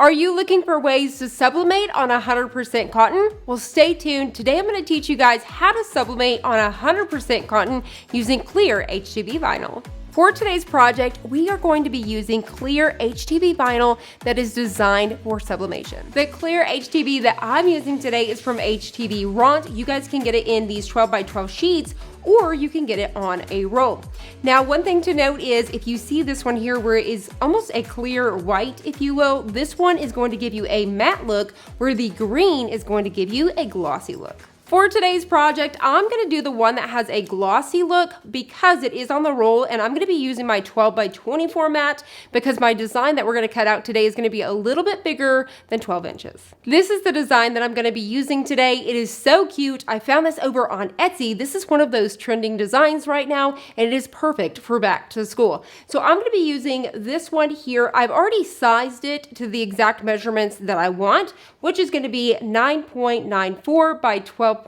Are you looking for ways to sublimate on 100% cotton? Well, stay tuned. Today I'm going to teach you guys how to sublimate on 100% cotton using Clear HTV vinyl. For today's project, we are going to be using Clear HTV vinyl that is designed for sublimation. The Clear HTV that I'm using today is from HTV Ront. You guys can get it in these 12 by 12 sheets, or you can get it on a roll. Now, one thing to note is if you see this one here where it is almost a clear white, if you will, this one is going to give you a matte look, where the green is going to give you a glossy look. For today's project, I'm going to do the one that has a glossy look because it is on the roll, and I'm going to be using my 12 by 24 mat because my design that we're going to cut out today is going to be a little bit bigger than 12 inches. This is the design that I'm going to be using today. It is so cute. I found this over on Etsy. This is one of those trending designs right now, and it is perfect for back to school. So I'm going to be using this one here. I've already sized it to the exact measurements that I want, which is going to be 9.94 by 12.76.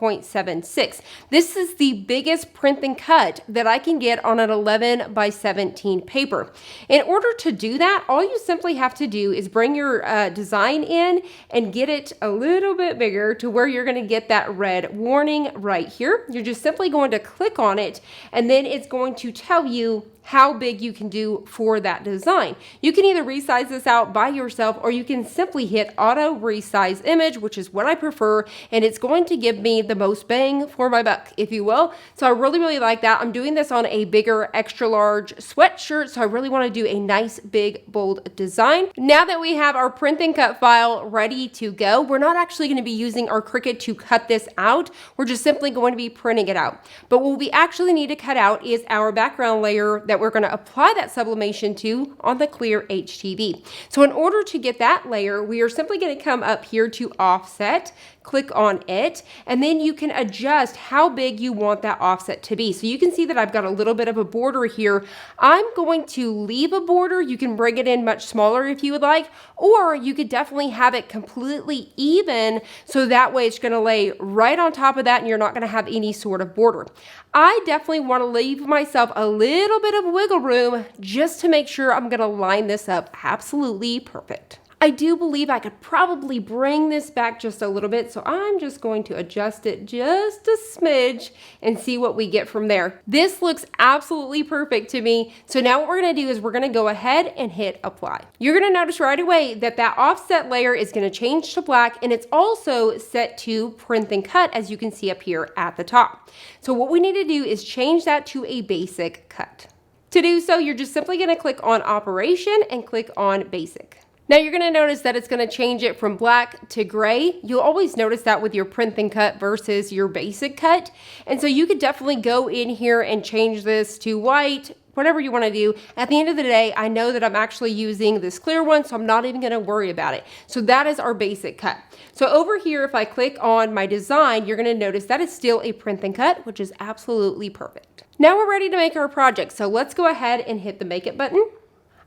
This is the biggest print and cut that I can get on an 11 by 17 paper. In order to do that, all you simply have to do is bring your design in and get it a little bit bigger to where you're going to get that red warning right here. You're just simply going to click on it, and then it's going to tell you how big you can do for that design. You can either resize this out by yourself, or you can simply hit auto resize image, which is what I prefer, and it's going to give me the most bang for my buck, if you will. So I really like that. I'm doing this on a bigger extra large sweatshirt, so I really want to do a nice big bold design. Now that we have our print and cut file ready to go, we're not actually going to be using our Cricut to cut this out. We're just simply going to be printing it out. But what we actually need to cut out is our background layer that we're going to apply that sublimation to on the Clear HTV. So in order to get that layer, we are simply going to come up here to offset, click on it, and then you can adjust how big you want that offset to be. So you can see that I've got a little bit of a border here. I'm going to leave a border. You can bring it in much smaller if you would like, or you could definitely have it completely even, so that way it's going to lay right on top of that and you're not going to have any sort of border. I definitely want to leave myself a little bit of wiggle room just to make sure I'm going to line this up absolutely perfect. I do believe I could probably bring this back just a little bit, so I'm just going to adjust it just a smidge and see what we get from there. This looks absolutely perfect to me. So now what we're going to do is we're going to go ahead and hit apply. You're going to notice right away that that offset layer is going to change to black, and it's also set to print and cut, as you can see up here at the top. So what we need to do is change that to a basic cut. To do so, you're just simply going to click on operation and click on basic. Now you're going to notice that it's going to change it from black to gray. You'll always notice that with your print and cut versus your basic cut. And so you could definitely go in here and change this to white, whatever you want to do. At the end of the day, I know that I'm actually using this clear one, so I'm not even going to worry about it. So that is our basic cut. So over here, if I click on my design, you're going to notice that is still a print and cut, which is absolutely perfect. Now we're ready to make our project. So let's go ahead and hit the make it button.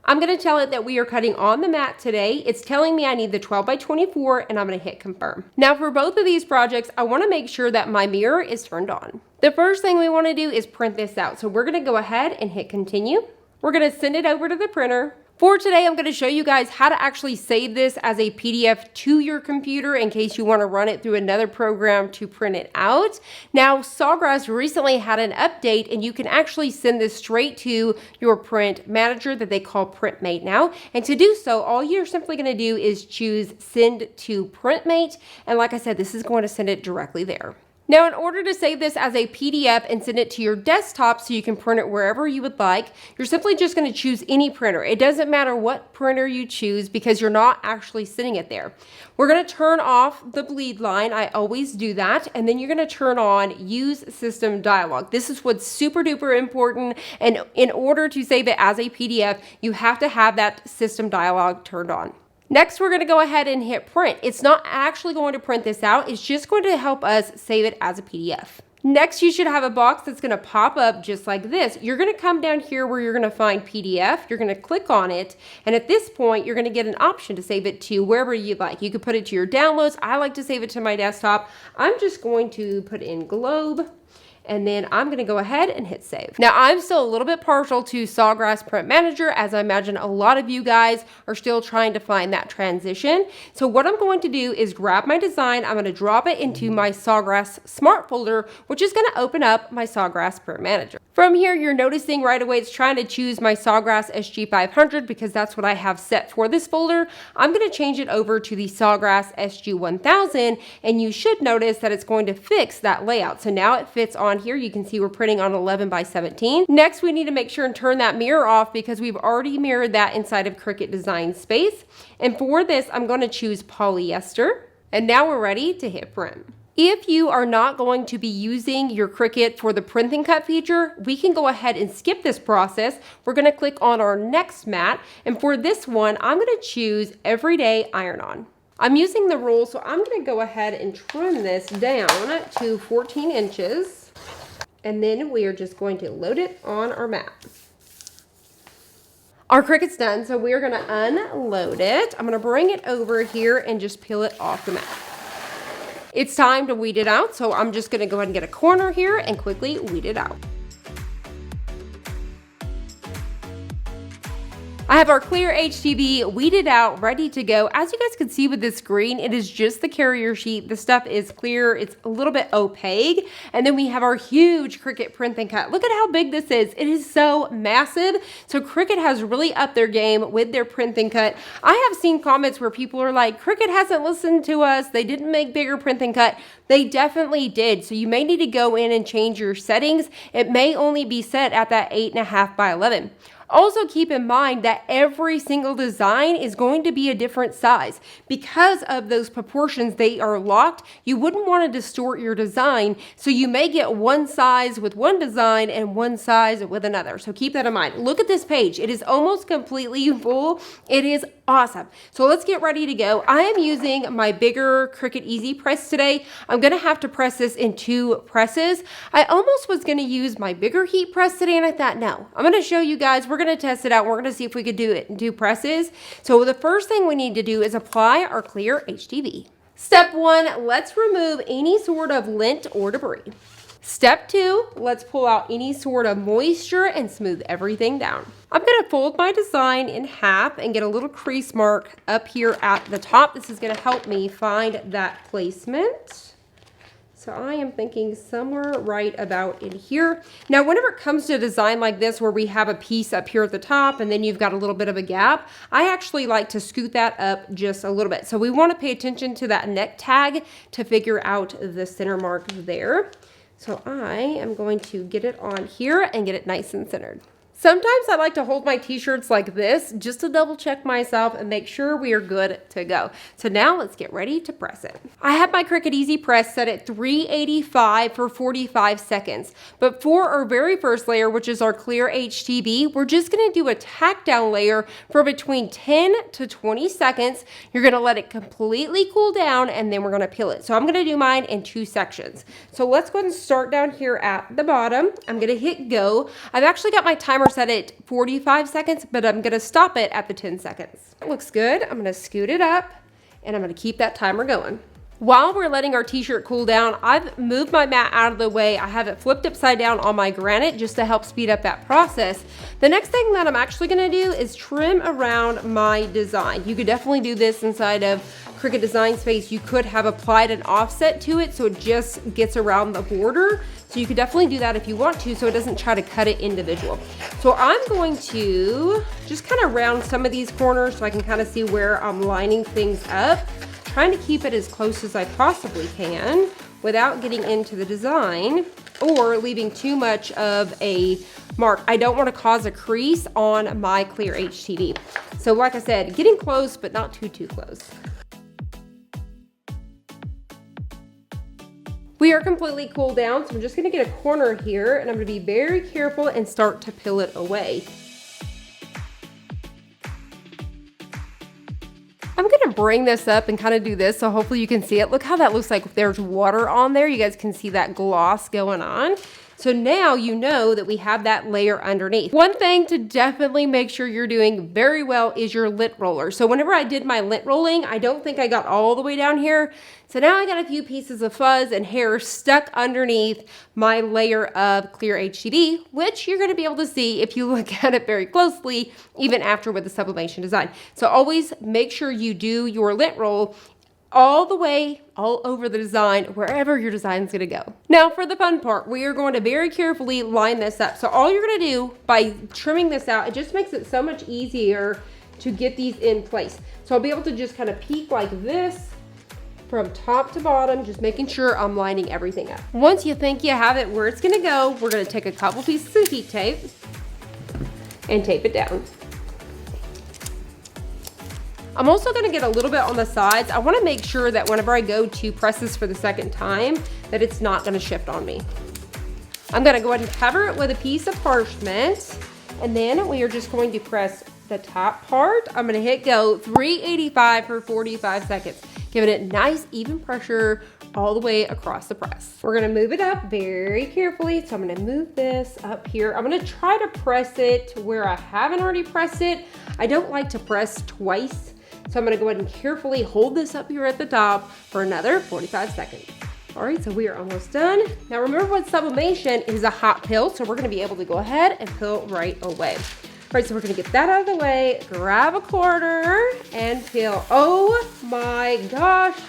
I'm going to tell it that we are cutting on the mat today. It's telling me I need the 12 by 24, and I'm going to hit confirm. Now for both of these projects, I want to make sure that my mirror is turned on. The first thing we want to do is print this out. So we're going to go ahead and hit continue. We're going to send it over to the printer. For today, I'm going to show you guys how to actually save this as a PDF to your computer in case you want to run it through another program to print it out. Now, Sawgrass recently had an update, and you can actually send this straight to your print manager that they call PrintMate now. And to do so, all you're simply going to do is choose Send to PrintMate. And like I said, this is going to send it directly there. Now, in order to save this as a PDF and send it to your desktop so you can print it wherever you would like, you're simply just going to choose any printer. It doesn't matter what printer you choose because you're not actually sending it there. We're going to turn off the bleed line. I always do that. And then you're going to turn on Use System Dialog. This is what's super duper important. And in order to save it as a PDF, you have to have that system dialog turned on. Next, we're going to go ahead and hit print. It's not actually going to print this out. It's just going to help us save it as a PDF. Next, you should have a box that's going to pop up just like this. You're going to come down here where you're going to find PDF. You're going to click on it. And at this point, you're going to get an option to save it to wherever you'd like. You could put it to your downloads. I like to save it to my desktop. I'm just going to put in Globe. and then I'm gonna go ahead and hit save. Now I'm still a little bit partial to Sawgrass Print Manager, as I imagine a lot of you guys are still trying to find that transition. So what I'm going to do is grab my design, I'm gonna drop it into my Sawgrass Smart folder, which is gonna open up my Sawgrass Print Manager. From here, you're noticing right away it's trying to choose my Sawgrass SG500 because that's what I have set for this folder. I'm gonna change it over to the Sawgrass SG1000, and you should notice that it's going to fix that layout. So now it fits on here. You can see we're printing on 11 by 17. Next, we need to make sure and turn that mirror off because we've already mirrored that inside of Cricut Design space. And for this, I'm gonna choose polyester. And now we're ready to hit print. If you are not going to be using your Cricut for the print and cut feature, we can go ahead and skip this process. We're gonna click on our next mat, and for this one, I'm gonna choose Everyday Iron-On. I'm using the rule, so I'm gonna go ahead and trim this down to 14 inches, and then we are just going to load it on our mat. Our Cricut's done, so we're gonna unload it. I'm gonna bring it over here and just peel it off the mat. It's time to weed it out, so I'm just gonna go ahead and get a corner here and quickly weed it out. I have our Clear HTV weeded out, ready to go. As you guys can see with this green, it is just the carrier sheet. The stuff is clear, it's a little bit opaque. And then we have our huge Cricut print and cut. Look at how big this is. It is so massive. So Cricut has really upped their game with their print and cut. I have seen comments where people are like, Cricut hasn't listened to us. They didn't make bigger print and cut. They definitely did. So you may need to go in and change your settings. It may only be set at that 8.5 by 11. Also keep in mind that every single design is going to be a different size. Because of those proportions, they are locked. You wouldn't want to distort your design, so you may get one size with one design and one size with another. So keep that in mind. Look at this page. It is almost completely full. It is awesome. So let's get ready to go. I am using my bigger Cricut easypress today. I'm gonna have to press this in 2 presses. I almost was gonna use my bigger heat press today, and I thought, no, I'm gonna show you guys. We're gonna test it out. We're gonna see if we could do it in 2 presses. So the first thing we need to do is apply our Clear HTV. Step 1, let's remove any sort of lint or debris. Step 2, let's pull out any sort of moisture and smooth everything down. I'm gonna fold my design in half and get a little crease mark up here at the top. This is gonna help me find that placement. So I am thinking somewhere right about in here. Now, whenever it comes to a design like this where we have a piece up here at the top and then you've got a little bit of a gap, I actually like to scoot that up just a little bit. So we want to pay attention to that neck tag to figure out the center mark there. So I am going to get it on here and get it nice and centered. Sometimes I like to hold my t-shirts like this just to double check myself and make sure we are good to go. So now let's get ready to press it. I have my Cricut easypress set at 385 for 45 seconds. But for our very first layer, which is our Clear HTV, we're just gonna do a tack down layer for between 10 to 20 seconds. You're gonna let it completely cool down and then we're gonna peel it. So I'm gonna do mine in 2 sections. So let's go ahead and start down here at the bottom. I'm gonna hit go. I've actually got my timer set at 45 seconds, but I'm gonna stop it at the 10 seconds. It looks good. I'm gonna scoot it up and I'm gonna keep that timer going. While we're letting our t-shirt cool down, I've moved my mat out of the way. I have it flipped upside down on my granite just to help speed up that process. The next thing that I'm actually gonna do is trim around my design. You could definitely do this inside of Cricut Design space. You could have applied an offset to it so it just gets around the border. So you could definitely do that if you want to so it doesn't try to cut it individual. So I'm going to just kind of round some of these corners so I can kind of see where I'm lining things up. Trying to keep it as close as I possibly can without getting into the design or leaving too much of a mark. I don't want to cause a crease on my Clear HTV. So like I said, getting close, but not too close. We are completely cooled down, so I'm just gonna get a corner here and I'm gonna be very careful and start to peel it away. I'm gonna bring this up and kind of do this so hopefully you can see it. Look how that looks like there's water on there. You guys can see that gloss going on. So now you know that we have that layer underneath. One thing to definitely make sure you're doing very well is your lint roller. So whenever I did my lint rolling, I don't think I got all the way down here. So now I got a few pieces of fuzz and hair stuck underneath my layer of Clear HTV, which you're going to be able to see if you look at it very closely, even after with the sublimation design. So always make sure you do your lint roll all the way, all over the design, wherever your design is going to go. Now for the fun part, we are going to very carefully line this up. So all you're going to do by trimming this out, it just makes it so much easier to get these in place. So I'll be able to just kind of peek like this from top to bottom, just making sure I'm lining everything up. Once you think you have it where it's going to go, we're going to take a couple pieces of heat tape and tape it down. I'm also going to get a little bit on the sides. I want to make sure that whenever I go to press this for the second time, that it's not going to shift on me. I'm going to go ahead and cover it with a piece of parchment, and then we are just going to press the top part. I'm going to hit go 385 for 45 seconds, giving it nice even pressure all the way across the press. We're going to move it up very carefully. So I'm going to move this up here. I'm going to try to press it to where I haven't already pressed it. I don't like to press twice. So I'm going to go ahead and carefully hold this up here at the top for another 45 seconds. All right, so we are almost done. Now remember, with sublimation, it is a hot peel, so we're going to be able to go ahead and peel right away. All right, so we're going to get that out of the way, grab a quarter and peel. Oh my gosh,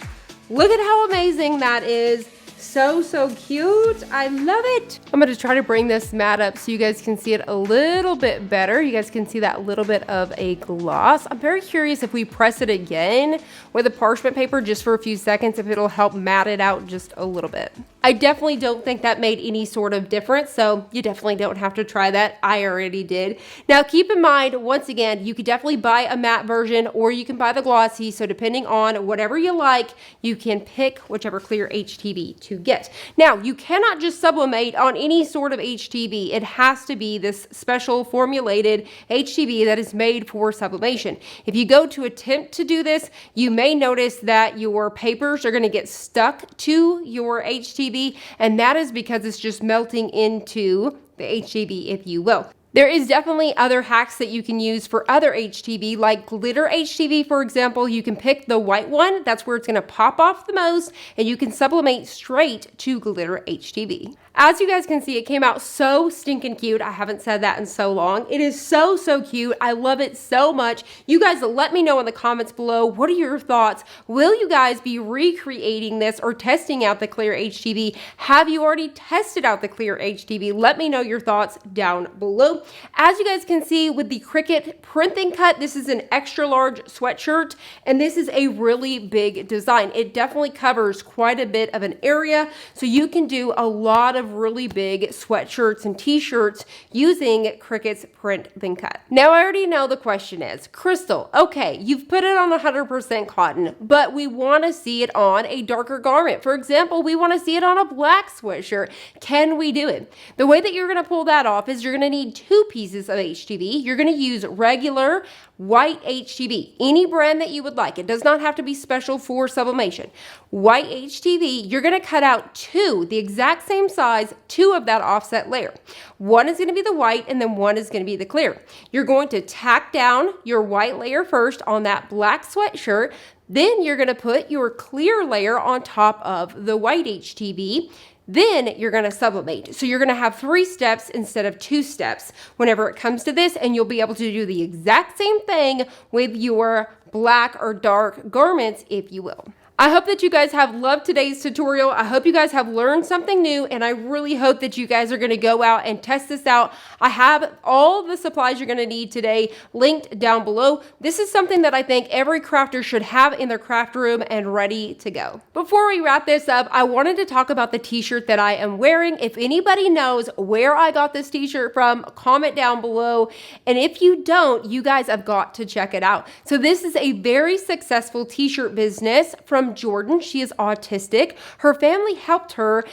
look at how amazing that is. So cute. I love it. I'm going to try to bring this mat up so you guys can see it a little bit better. You guys can see that little bit of a gloss. I'm very curious if we press it again with a parchment paper just for a few seconds, if it'll help mat it out just a little bit. I definitely don't think that made any sort of difference, so you definitely don't have to try that. I already did. Now keep in mind, once again, you could definitely buy a matte version or you can buy the glossy, so depending on whatever you like, you can pick whichever Clear HTV to get. Now, you cannot just sublimate on any sort of HTV. It has to be this special formulated HTV that is made for sublimation. If you go to attempt to do this, you may notice that your papers are going to get stuck to your HTV, and that is because it's just melting into the HTV, if you will. There is definitely other hacks that you can use for other HTV, like glitter HTV, for example. You can pick the white one. That's where it's going to pop off the most, and you can sublimate straight to glitter HTV. As you guys can see, it came out so stinking cute. I haven't said that in so long. It is so cute. I love it so much. You guys let me know in the comments below, what are your thoughts? Will you guys be recreating this or testing out the Clear HTV? Have you already tested out the Clear HTV? Let me know your thoughts down below. As you guys can see with the Cricut Print Cut, this is an extra large sweatshirt, and this is a really big design. It definitely covers quite a bit of an area, so you can do a lot of really big sweatshirts and t-shirts using Cricut's Print Cut. Now I already know the question is, Crystal, okay, you've put it on 100% cotton, but we want to see it on a darker garment. For example, we want to see it on a black sweatshirt. Can we do it? The way that you're going to pull that off is you're going to need 2 pieces of HTV. You're going to use regular white HTV, any brand that you would like. It does not have to be special for sublimation. White HTV, you're going to cut out 2, the exact same size, 2 of that offset layer. One is going to be the white, and then one is going to be the clear. You're going to tack down your white layer first on that black sweatshirt. Then you're going to put your clear layer on top of the white HTV. Then you're going to sublimate. So you're going to have 3 steps instead of 2 steps whenever it comes to this, and you'll be able to do the exact same thing with your black or dark garments, if you will. I hope that you guys have loved today's tutorial. I hope you guys have learned something new, and I really hope that you guys are going to go out and test this out. I have all the supplies you're going to need today linked down below. This is something that I think every crafter should have in their craft room and ready to go. Before we wrap this up, I wanted to talk about the t-shirt that I am wearing. If anybody knows where I got this t-shirt from, comment down below. And if you don't, you guys have got to check it out. So this is a very successful t-shirt business from Jordyn. She is autistic. Her family helped her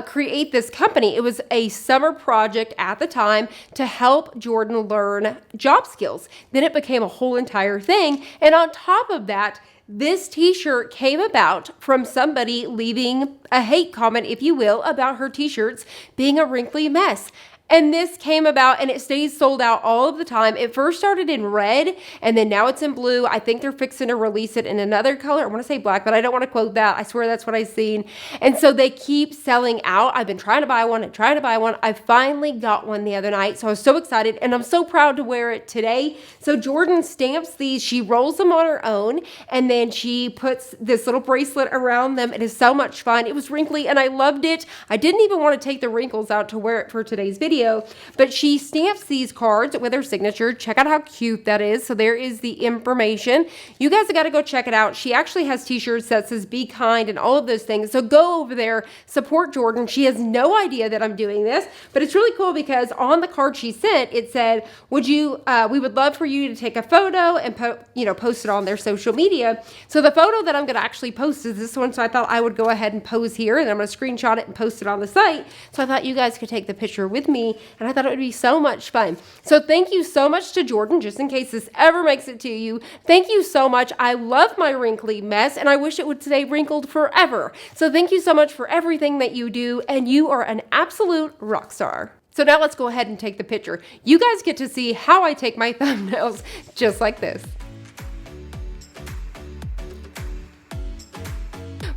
create this company. It was a summer project at the time to help Jordyn learn job skills. Then it became a whole entire thing. And on top of that, this t-shirt came about from somebody leaving a hate comment, if you will, about her t-shirts being a wrinkly mess. And this came about and it stays sold out all of the time. It first started in red and then now it's in blue. I think they're fixing to release it in another color. I want to say black, but I don't want to quote that. I swear that's what I've seen. And so they keep selling out. I've been trying to buy one and trying to buy one. I finally got one the other night. So I was so excited and I'm so proud to wear it today. So Jordyn stamps these. She rolls them on her own and then she puts this little bracelet around them. It is so much fun. It was wrinkly and I loved it. I didn't even want to take the wrinkles out to wear it for today's video. But she stamps these cards with her signature. Check out how cute that is. So there is the information. You guys have got to go check it out. She actually has t-shirts that says be kind and all of those things. So go over there, support Jordyn. She has no idea that I'm doing this, but it's really cool because on the card she sent, it said, we would love for you to take a photo and post it on their social media. So the photo that I'm going to actually post is this one. So I thought I would go ahead and pose here and I'm going to screenshot it and post it on the site. So I thought you guys could take the picture with me. And I thought it would be so much fun. So thank you so much to Jordyn, just in case this ever makes it to you. Thank you so much. I love my wrinkly mess and I wish it would stay wrinkled forever. So thank you so much for everything that you do and you are an absolute rock star. So now let's go ahead and take the picture. You guys get to see how I take my thumbnails just like this.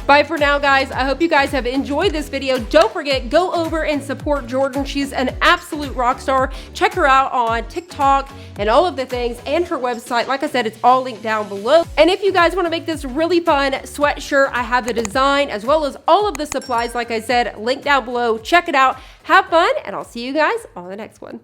Bye for now, guys. I hope you guys have enjoyed this video. Don't forget, go over and support Jordyn. She's an absolute rock star. Check her out on TikTok and all of the things and her website. Like I said, it's all linked down below. And if you guys want to make this really fun sweatshirt, I have the design as well as all of the supplies, like I said, linked down below. Check it out. Have fun, and I'll see you guys on the next one.